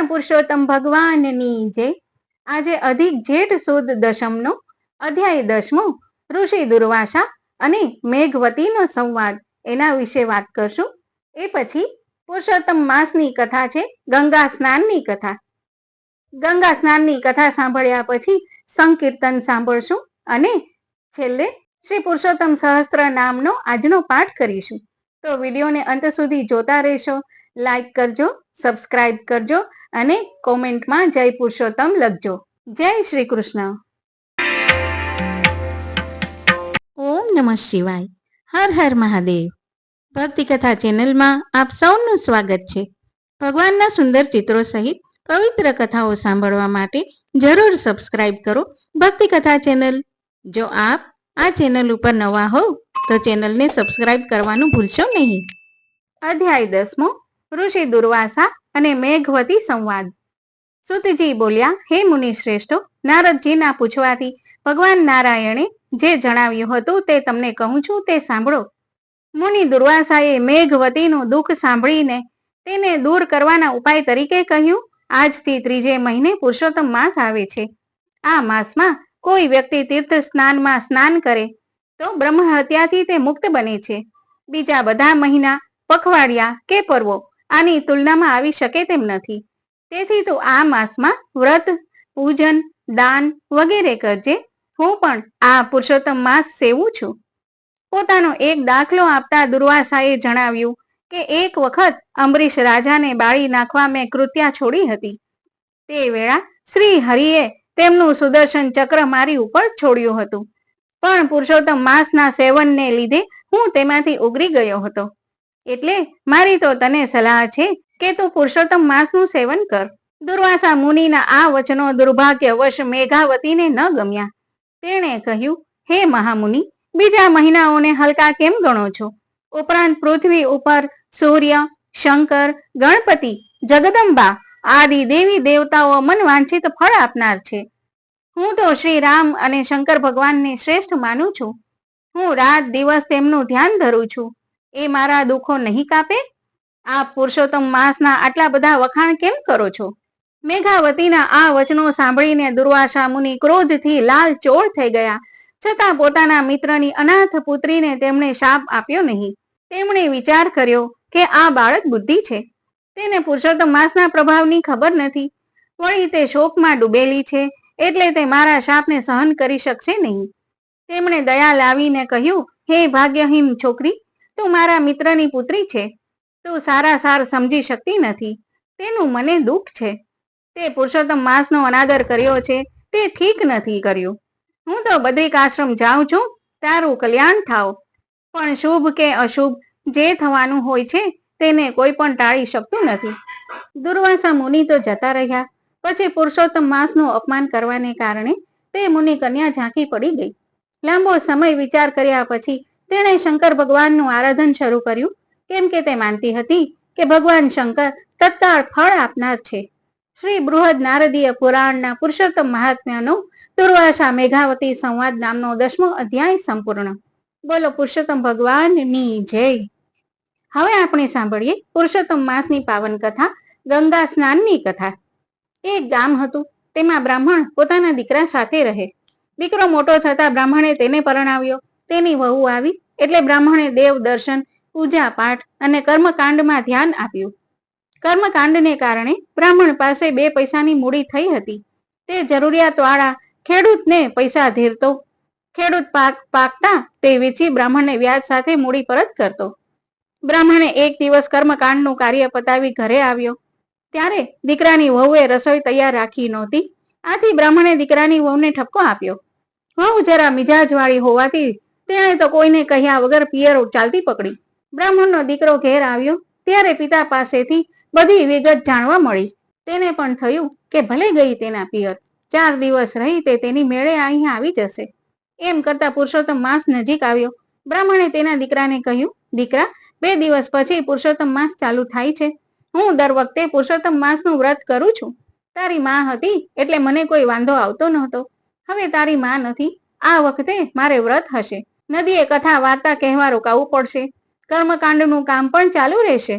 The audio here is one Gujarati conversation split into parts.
પુરુષોત્તમ ભગવાનની જય. આજે અધિક જેઠ સુદ દશમનો અધ્યાય 10મો ઋષિ દુર્વાસા અને મેઘવતીનો સંવાદ એના વિશે વાત કરશું. એ પછી પુરુષોત્તમ માસની કથા છે, ગંગા સ્નાનની કથા. ગંગા સ્નાનની કથા સાંભળ્યા પછી સંકીર્તન સાંભળશું અને છેલ્લે શ્રી પુરુષોત્તમ સહસ્ત્ર નામનો આજનો પાઠ કરીશું. તો વિડીયોને અંત સુધી જોતા રહેશો. લાઈક કરજો, સબસ્ક્રાઇબ કરજો અને કોમેન્ટમાં જય પુરુષોત્તમ લખજો. જય શ્રી કૃષ્ણ. ઓમ નમઃ શિવાય. હર હર મહાદેવ. ભક્તિ કથા ચેનલમાં આપ સૌનું સ્વાગત છે. ભગવાનના સુંદર ચિત્રો સહિત પવિત્ર કથાઓ સાંભળવા માટે જરૂર સબસ્ક્રાઇબ કરો ભક્તિ કથા ચેનલ. જો આપ આ ચેનલ ઉપર નવા હો તો ચેનલને સબસ્ક્રાઇબ કરવાનું ભૂલશો નહીં. અધ્યાય 10મો ઋષિ દુર્વાસા અને મેઘવતી સંવાદ. સુતજી બોલ્યા, હે મુનિ શ્રેષ્ઠો, નારદજીના પૂછવાથી ભગવાન નારાયણે જે જણાવ્યું હતું તે તમને કહું છું, તે સાંભળો. મુનિ દુર્વાસાએ મેઘવતીનું દુઃખ સાંભળીને તેને દૂર કરવાના ઉપાય તરીકે કહ્યું, આજથી 3જે મહિને પુરુષોત્તમ માસ આવે છે. આ માસમાં કોઈ વ્યક્તિ તીર્થ સ્નાનમાં સ્નાન કરે તો બ્રહ્મ હત્યાથી તે મુક્ત બને છે. બીજા બધા મહિના, પખવાડિયા કે પર્વો આની તુલનામાં આવી શકે તેમ નથી. તેથી તું આ માસમાં વ્રત, પૂજન, દાન વગેરે કરજે. હું પણ આ પુરુષોત્તમ માસ સેવું છું. પોતાનો એક દાખલો આપતા દુર્વાસાએ જણાવ્યું કે એક વખત અંબરીશ રાજાને બાળી નાખવા મેં કૃત્યા છોડી હતી. તે વેળા શ્રી હરિએ તેમનું સુદર્શન ચક્ર મારી ઉપર છોડ્યું હતું, પણ પુરુષોત્તમ માસના સેવનને લીધે હું તેમાંથી ઉગરી ગયો હતો. એટલે મારી તો તને સલાહ છે કે તું પુરુષોત્તમ માસનું સેવન કર. દુર્વાસા મુનિના આ વચનો દુર્ભાગ્યવશ મેઘાવતીને ન ગમ્યા. તેણે કહ્યું, હે મહામુનિ, બીજા મહિનાઓને હલકા કેમ ગણો છો? ઉપરાંત પૃથ્વી ઉપર સૂર્ય, શંકર, ગણપતિ, જગદંબા આદિ દેવી દેવતાઓ મન વાંછિત ફળ આપનાર છે. હું તો શ્રી રામ અને શંકર ભગવાનને શ્રેષ્ઠ માનું છું. હું રાત દિવસ તેમનું ધ્યાન ધરું છું. એ મારા દુઃખો નહીં કાપે? આપ પુરુષોત્તમ માસના આટલા બધા વખાણ કેમ કરો છો? મેઘાવતીના આ વચનો સાંભળીને દુર્વાસા મુનિ ક્રોધથી લાલ ચોળ થઈ ગયા, છતાં પોતાના મિત્રની અનાથ પુત્રીને તેમણે શાપ આપ્યો નહીં. તેમણે વિચાર કર્યો કે આ બાળક બુદ્ધિ છે, તેને પુરુષોત્તમ માસના પ્રભાવની ખબર નથી. વળી તે શોકમાં ડૂબેલી છે, એટલે તે મારા શાપને સહન કરી શકશે નહીં. તેમણે દયા લાવીને કહ્યું, હે ભાગ્યહીન છોકરી, તું મારા મિત્રની પુત્રી છે. તું સારા સાર સમજી શકતી નથી. તેનું મને દુઃખ છે. તે પુરુષોત્તમ માસનો અનાદર કર્યો છે, તે ઠીક નથી કર્યું. હું તો બદ્રિક આશ્રમ જાઉં છું, તારું કલ્યાણ થાવ. પણ શુભ કે અશુભ જે થવાનું હોય છે તેને કોઈ પણ ટાળી શકતું નથી. દુર્વાસા મુનિ તો જતા રહ્યા. પછી પુરુષોત્તમ માસનું અપમાન કરવાને કારણે તે મુનિ કન્યા ઝાંકી પડી ગઈ. લાંબો સમય વિચાર કર્યા પછી તેણે શંકર ભગવાનનું આરાધન શરૂ કર્યું, કેમ કે તે માનતી હતી કે ભગવાન શંકર તત્કાળ ફળ આપનાર છે. શ્રી બૃહદ નારદીય પુરાણના પુરુષોત્તમ મહાત્મ્યનો દુર્વાસા મેઘાવતી સંવાદ નામનો 10મો અધ્યાય સંપૂર્ણ. બોલો પુરુષોત્તમ ભગવાનની જય. હવે આપણે સાંભળીએ પુરુષોત્તમ માસની પાવન કથા, ગંગા સ્નાનની કથા. એક ગામ હતું. તેમાં બ્રાહ્મણ પોતાના દીકરા સાથે રહે. દીકરો મોટો થતા બ્રાહ્મણે તેને પરણાવ્યો. તેની વહુ આવી એટલે બ્રાહ્મણે દેવ દર્શન, પૂજા પાઠ અને કર્મકાંડમાં ધ્યાન આપ્યું. કર્મકાંડને કારણે બ્રાહ્મણ પાસે 2 પૈસાની મૂડી થઈ હતી. તે જરૂરિયાતવાળા ખેડૂતને પૈસા ધીરતો. ખેડૂત પાક પાકતા તે વેચી બ્રાહ્મણને વ્યાજ સાથે મૂડી પરત કરતો. બ્રાહ્મણે એક દિવસ કર્મકાંડનું કાર્ય પતાવી ઘરે આવ્યો ત્યારે દીકરાની વહુએ રસોઈ તૈયાર રાખી નહોતી. આથી બ્રાહ્મણે દીકરાની વહુને ઠપકો આપ્યો. વહુ જરા મિજાજવાળી હોવાથી તેણે તો કોઈને કહ્યા વગર પિયર ચાલતી પકડી. બ્રાહ્મણનો દીકરો ઘેર આવ્યો ત્યારે પિતા પાસેથી બધી વિગત જાણવા મળી. તેને પણ થયું કે ભલે ગઈ તેના પિયર, 4 દિવસ રહી તે તેની મેળે અહીંયા આવી જશે. એમ કરતા પુરુષોત્તમ માસ નજીક આવ્યો. બ્રાહ્મણે તેના દીકરાને કહ્યું, દીકરા, 2 દિવસ પછી પુરુષોત્તમ માસ ચાલુ થાય છે. હું દર વખતે પુરુષોત્તમ માસનું વ્રત કરું છું. તારી માં હતી એટલે મને કોઈ વાંધો આવતો નહોતો. હવે તારી માં નથી, આ વખતે મારે વ્રત હશે. નદીએ કથા વાર્તા કહેવા રોકાવું પડશે. કર્મકાંડનું કામ પણ ચાલુ રહેશે,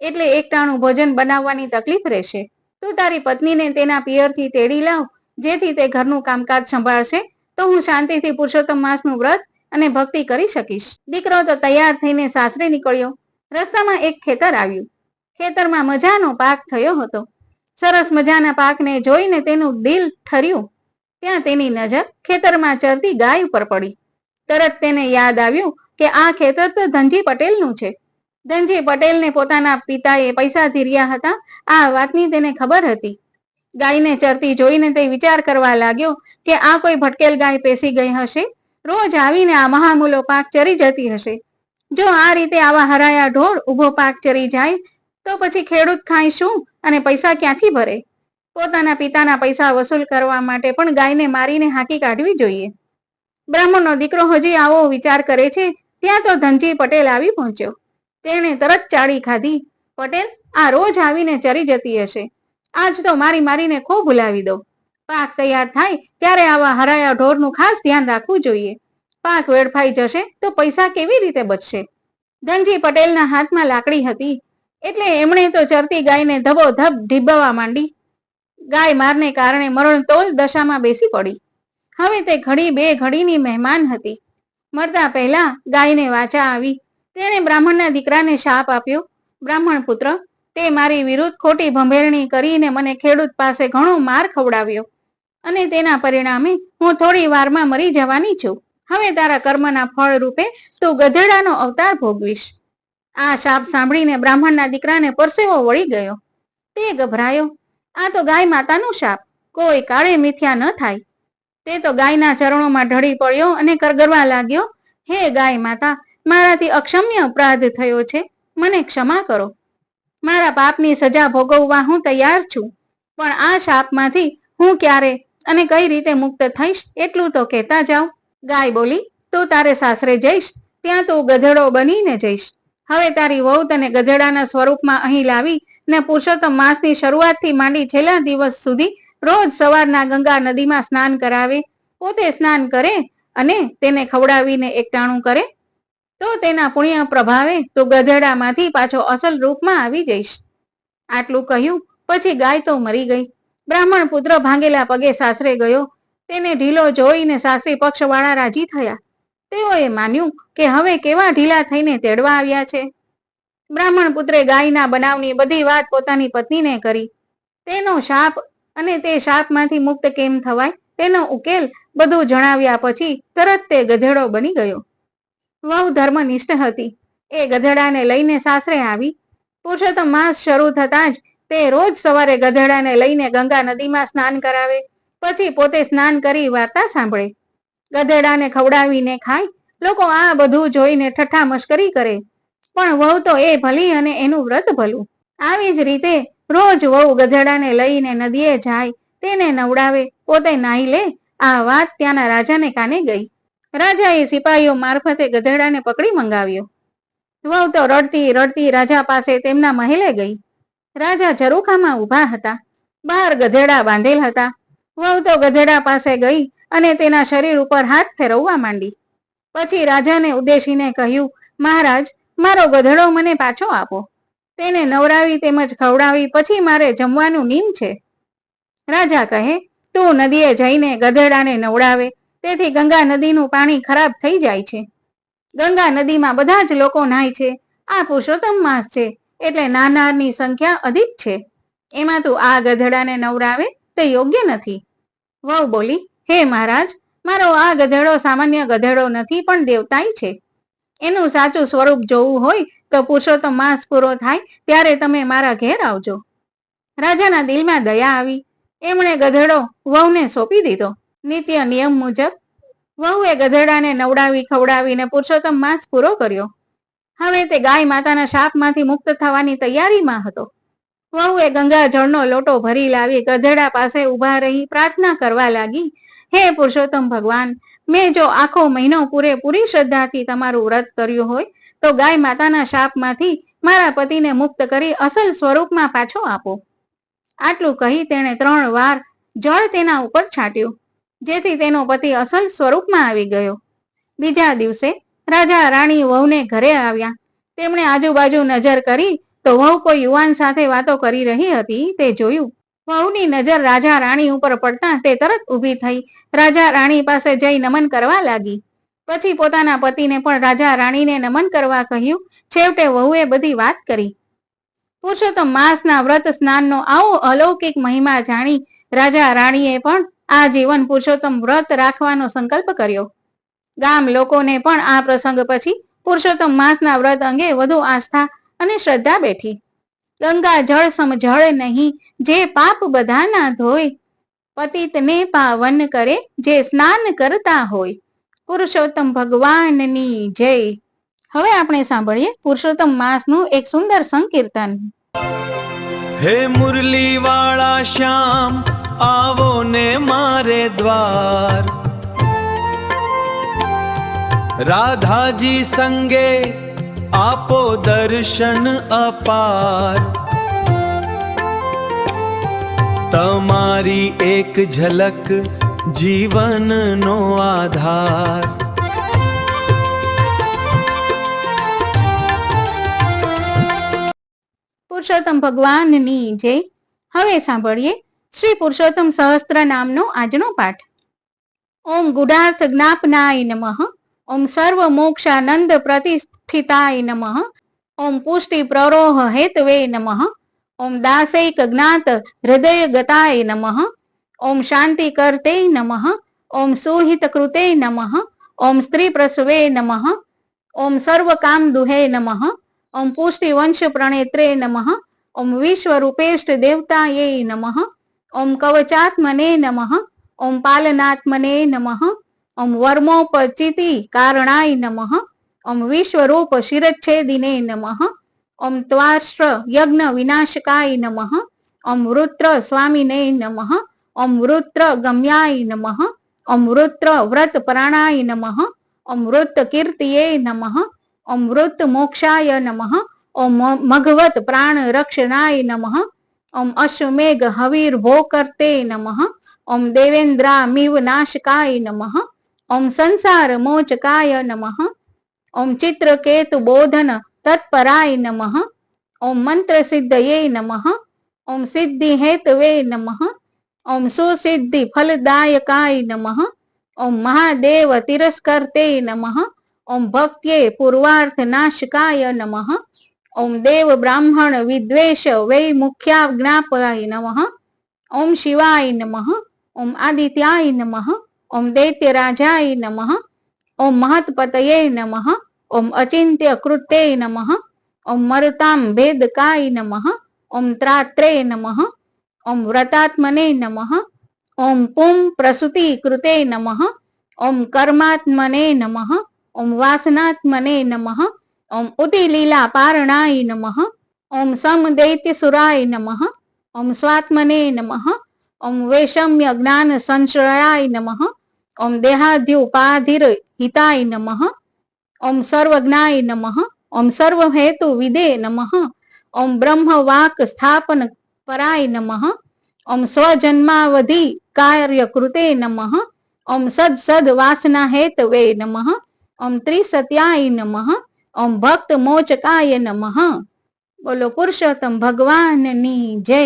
એટલે એકટાણું ભોજન બનાવવાની તકલીફ રહેશે. તું તારી પત્નીને તેના પિયરથી તેડી લાવ, જેથી તે ઘરનું કામકાજ સંભાળશે, તો હું શાંતિથી પુરુષોત્તમ માસનું વ્રત અને ભક્તિ કરી શકીશ. દીકરો તો તૈયાર થઈને સાસરે નીકળ્યો. રસ્તામાં એક ખેતર આવ્યું. ખેતરમાં મજાનો પાક થયો હતો. સરસ મજાના પાકને જોઈને તેનું દિલ ઠર્યું. ત્યાં તેની નજર ખેતરમાં ચરતી ગાય ઉપર પડી. તરત તેને યાદ આવ્યું કે આ ખેતર તો ધનજી પટેલનું છે. ધનજી પટેલને પોતાના પિતાએ પૈસા ધીર્યા હતા, આ વાતની તેને ખબર હતી. ગાયને ચરતી જોઈને તે વિચાર કરવા લાગ્યો કે આ કોઈ ભટકેલ ગાય પેસી ગઈ હશે, રોજ આવીને આ મહામૂલો પાક ચરી જતી હશે. જો આ રીતે આવા હરાયા ઢોર ઊભો પાક ચરી જાય તો પછી ખેડૂત ખાય શું અને પૈસા ક્યાંથી ભરે? પોતાના પિતાના પૈસા વસૂલ કરવા માટે પણ ગાયને મારીને હાંકી કાઢવી જોઈએ. બ્રાહ્મણનો દીકરો હજી આવો વિચાર કરે છે ત્યાં તો ધનજી પટેલ આવી પહોંચ્યો. તેણે તરત ચાળી ખાધી. પટેલ, આ રોજ આવીને ચરી જતી હશે, આજ તો મારી મારીને ખો ભૂલાવી દો. પાક તૈયાર થાય ત્યારે આવા હરાયા ઢોરનું ખાસ ધ્યાન રાખવું જોઈએ. પાક વેડફાઈ જશે તો પૈસા કેવી રીતે બચશે? ધનજી પટેલના હાથમાં લાકડી હતી એટલે એમણે તો ચરતી ગાયને ધબોધબ ઢીબવા માંડી. ગાય મારને કારણે મરણતોલ દશામાં બેસી પડી. હવે તે ઘડી બે ઘડીની મહેમાન હતી. મરતા પહેલા ગાયને વાચા આવી. તેણે બ્રાહ્મણના દીકરાને શાપ આપ્યો, બ્રાહ્મણ પુત્ર, તે મારી વિરુદ્ધ ખોટી ભંભેરણી કરીને મને ખેડૂત પાસે ઘણો માર ખવડાવ્યો અને તેના પરિણામે હું થોડી વારમાં મરી જવાની છું. હવે તારા કર્મના ફળ રૂપે તું ગધેડાનો અવતાર ભોગવીશ. આ શાપ સાંભળીને બ્રાહ્મણના દીકરાને પરસેવો વળી ગયો. તે ગભરાયો. આ તો ગાય માતાનો શાપ, કોઈ કાળે મિથ્યા ન થાય. તે તો ગાયના ચરણોમાં ઢળી પડ્યો અને કરગરવા લાગ્યો, હે ગાય માતા, મારાથી અક્ષમ્ય અપરાધ થયો છે, મને ક્ષમા કરો. મારા પાપની સજા ભોગવવા હું તૈયાર છું, પણ આ શાપમાંથી હું ક્યારે અને કઈ રીતે મુક્ત થઈશ એટલું તો કહેતા જાઓ. ગાય બોલી, તું તારે સાસરે જઈશ ત્યાં તું ગધેડો બનીને જઈશ. હવે તારી વહુ તને ગધેડાના સ્વરૂપમાં અહીં લાવી ને પુરુષોત્તમ માસની શરૂઆતથી માંડી છેલ્લા દિવસ સુધી રોજ સવારના ગંગા નદીમાં સ્નાન કરાવે, પોતે સ્નાન કરે અને તેને ખવડાવીને એકટાણું કરે, તો તેના પુણ્ય પ્રભાવે તું ગધેડામાંથી પાછો અસલ રૂપમાં આવી જઈશ. આટલું કહ્યું પછી ગાય તો મરી ગઈ. બ્રાહ્મણ પુત્ર ભાંગેલા પગે સાસરે ગયો. તેને ઢીલો જોઈને સાસરી પક્ષવાળા રાજી થયા. તેઓએ માન્યું કે હવે કેવા ઢીલા થઈને તેડવા આવ્યા છે. બ્રાહ્મણ પુત્રે ગાયના બનાવની બધી વાત પોતાની પત્નીને કરી. તેનો શાપ અને તે શાપમાંથી મુક્ત કેમ થવાય તેનો ઉકેલ બધું જણાવ્યા પછી તરત તે ગધેડો બની ગયો. વહુ ધર્મનિષ્ઠ હતી. એ ગધેડાને લઈને સાસરે આવી. પુરુષોત્તમ માસ શરૂ થતાં જ તે રોજ સવારે ગધેડાને લઈને ગંગા નદીમાં સ્નાન કરાવે, પછી પોતે સ્નાન કરી વાર્તા સાંભળે, ગધેડાને ખવડાવીને ખાય. લોકો આ બધું જોઈને ઠઠ્ઠા મશ્કરી કરે, પણ વહુ તો એ ભલી અને એનું વ્રત ભલું. આવી જ રીતે રોજ વહુ ગધેડાને લઈને નદીએ જાય, તેને નવડાવે, પોતે નાહી લે. આ વાત ત્યાંના રાજાને કાને ગઈ. રાજાએ સિપાહીઓ મારફતે ગધેડાને પકડી મંગાવ્યો. વહુ તો રડતી રડતી રાજા પાસે તેમના મહેલે ગઈ. રાજા ઝરૂખામાં ઊભા હતા. બહાર ગધેડા બાંધેલ હતા. વહુ તો ગધેડા પાસે ગઈ અને તેના શરીર ઉપર હાથ ફેરવવા માંડી. પછી રાજાને ઉદ્દેશીને કહ્યું, મહારાજ, મારો ગધેડો મને પાછો આપો. તેને નવરાવી તેમજ ખવડાવી પછી મારે જમવાનું નીમ છે. રાજા કહે, તું નદીએ જઈને ગધેડાને નવડાવે, તેથી ગંગા નદીનું પાણી ખરાબ થઈ જાય છે. ગંગા નદીમાં બધા જ લોકો નાય છે. આ પુરુષોત્તમ માસ છે એટલે નાનારની સંખ્યા અધિક છે. એમાં તું આ ગધેડાને નવરાવે તે યોગ્ય નથી. વહુ બોલી, હે મહારાજ, મારો આ ગધેડો સામાન્ય ગધેડો નથી પણ દેવતાઈ છે. એનું સાચું સ્વરૂપ જોવું હોય તો પુરુષોત્તમ માસ પૂરો થાય ત્યારે તમે મારા ઘેર આવજો. રાજાના દિલમાં દયા આવી. એમણે ગધેડો વહુને સોંપી દીધો. નિત્ય નિયમ મુજબ વહુએ ગધેડાને નવડાવી ખવડાવીને પુરુષોત્તમ માસ પૂરો કર્યો. હવે તે ગાય માતાના શાપમાંથી મુક્ત થવાની તૈયારીમાં હતો. વહુએ ગંગા જળનો લોટો ભરી લાવી ગધેડા પાસે ઊભા રહી પ્રાર્થના કરવા લાગી, હે પુરુષોત્તમ ભગવાન, મેં જો આખો મહિનો પૂરેપૂરી શ્રદ્ધાથી તમારું વ્રત કર્યું હોય તો ગાય માતાના શાપમાંથી મારા પતિને મુક્ત કરી અસલ સ્વરૂપમાં પાછો આપો. આટલું કહી તેણે 3 વાર જળ તેના ઉપર છાંટ્યું, જેથી તેનો પતિ અસલ સ્વરૂપમાં આવી ગયો. બીજા દિવસે રાજા રાણી વહુને ઘરે આવ્યા. તેમણે આજુબાજુ નજર કરી તો વહુ કોઈ યુવાન સાથે વાતો કરી રહી હતી તે જોયું. વહુની નજર રાજા રાણી ઉપર પડતા તે તરત ઊભી થઈ રાજા રાણી પાસે જઈ નમન કરવા લાગી. પછી પોતાના પતિને પણ રાજા રાણીને નમન કરવા કહ્યું. છેવટે વહુએ બધી વાત કરી. પુરુષોત્તમ માસના વ્રત સ્નાનનો આવો અલૌકિક મહિમા જાણી રાજા રાણીએ પણ આ જીવન પુરુષોત્તમ વ્રત રાખવાનો સંકલ્પ કર્યો. ગામ લોકોને પણ આ પ્રસંગ પછી પુરુષોત્તમ માસના વ્રત અંગે વધુ આસ્થા અને શ્રદ્ધા બેઠી. ગંગા જળ સમ જળ નહીં, જે પાપ બધાના ધોય, પતિતને પાવન કરે, જે સ્નાન કરતા હોય. પુરુષોત્તમ ભગવાનની જય. હવે આપણે સાંભળીએ પુરુષોત્તમ માસનું એક સુંદર સંકીર્તન. હે મુરલી વાળા શ્યામ, આવો ને મારે દ્વાર, રાધાજી સંગે આપો દર્શન અપાર, તમારી એક ઝલક જીવનનો આધાર. પુરુષોત્તમ ભગવાનની જય. હવે સાંભળીએ શ્રી પુરુષોત્તમ સહસ્ત્ર નામનો આજનો પાઠ. ઓમ ગુઢાર્થ જ્ઞાપનાય નમઃ. ઓમ સર્વ મોક્ષાનંદ પ્રતિષ્ઠિતાય નમઃ. ઓમ પુષ્ટિ પ્રરોહ હેતવે નમઃ. ઓમ દાસૈક જ્ઞાત હૃદય ગતાય નમઃ. ઓમ શાંતિ કરતે નમઃ. ઓમ સુહિત કૃતે નમઃ. ઓમ સ્ત્રી પ્રસવે નમઃ. ઓમ સર્વ કામ દુહે નમઃ. ઓમ પુષ્ટિ વંશ પ્રણેત્રે નમઃ. ઓમ વિશ્વરૂપેષ્ટ દેવતાયે નમઃ. ઓમ કવચાત્મને નમઃ. ઓમ પાલનાત્મને નમઃ. ઓમ વર્મોપચિતિ કારણાય નમઃ. ઓમ વિશ્વરૂપ શિરચ્છેદિને નમઃ. ઓમ ત્વાષ્ટ્ર યજ્ઞ વિનાશકાય નમઃ. ઓમ વૃત્ર સ્વામિને નમઃ. ઓમ વૃત્ર ગમ્યાય નમઃ. ઓમ વૃત્ર વ્રત પ્રાણાય નમઃ. ઓમ વૃત્ત કીર્તિયે નમઃ. ઓમ વૃત્ત મોક્ષાય નમઃ. ઓમ મઘવત પ્રાણ રક્ષણાય નમઃ. ઓમ અશ્વમેઘ હવીર ભોકર્તે નમઃ. ઓમ દેવેન્દ્રામિવ નાશકાય નમઃ. ઓમ સંસાર મોચકાય નમઃ. ઓમ ચિત્રકેતુ બોધન તત્પરાય નમઃ. ઓમ મંત્ર સિદ્ધયે નમઃ. ઓમ સિદ્ધિ હેતવે નમઃ. ઓમ સુસિદ્ધિ ફલદાયકાય નમઃ. ઓમ મહાદેવ તિરસ્કર્તે નમઃ. ઓમ ભક્ત્યે પૂર્વાર્થ નાશકાય નમઃ. ઓમ દેવ બ્રાહ્મણ વિદ્વેષ વૈમુખ્યા જ્ઞાપાય નમઃ. ઓમ શિવાય નમઃ. ઓમ આદિત્યાય નમઃ. ઓમ દૈત્યરાજાય નમઃ. ઓમ મહત્પતયે નમઃ. ઓમ અચિંત્ય કૃતે નમઃ. ઓમ મરુતામ ભેદકાય નમઃ. ઓમ ત્રાત્રે નમઃ. ઓમ વ્રતાત્મને નમઃ. ઓમ પું પ્રસૂતિ કૃતે નમઃ. ઓમ કર્માત્મને નમઃ. ઓમ વાસનાત્મને નમઃ. ઓમ ઉતિલીલા પારણાય નમઃ. ઓમ સમદૈત્યસુરાય નમઃ. ઓમ સ્વાત્મને નમઃ. ઓમ વૈષમ્ય જ્ઞાન સંશ્રયાય નમઃ. ઓમ દેહાદ્યુપાધિર હિતાય નમઃ. ઓમ સર્વજ્ઞાય નમઃ. ઓમ સર્વહેતુ વિદે નમઃ. ઓમ બ્રહ્મ વાક સ્થાપન પરાય નમઃ. ઓમ સ્વજન્માવધિ કાર્ય કૃતે નમઃ. ઓમ સદ વાસના હેતવે નમઃ. ઓમ ત્રિસત્યાય નમઃ. ઓમ ભક્ત મોચકાય નમઃ. બોલો પુરુષોત્તમ ભગવાનની જય.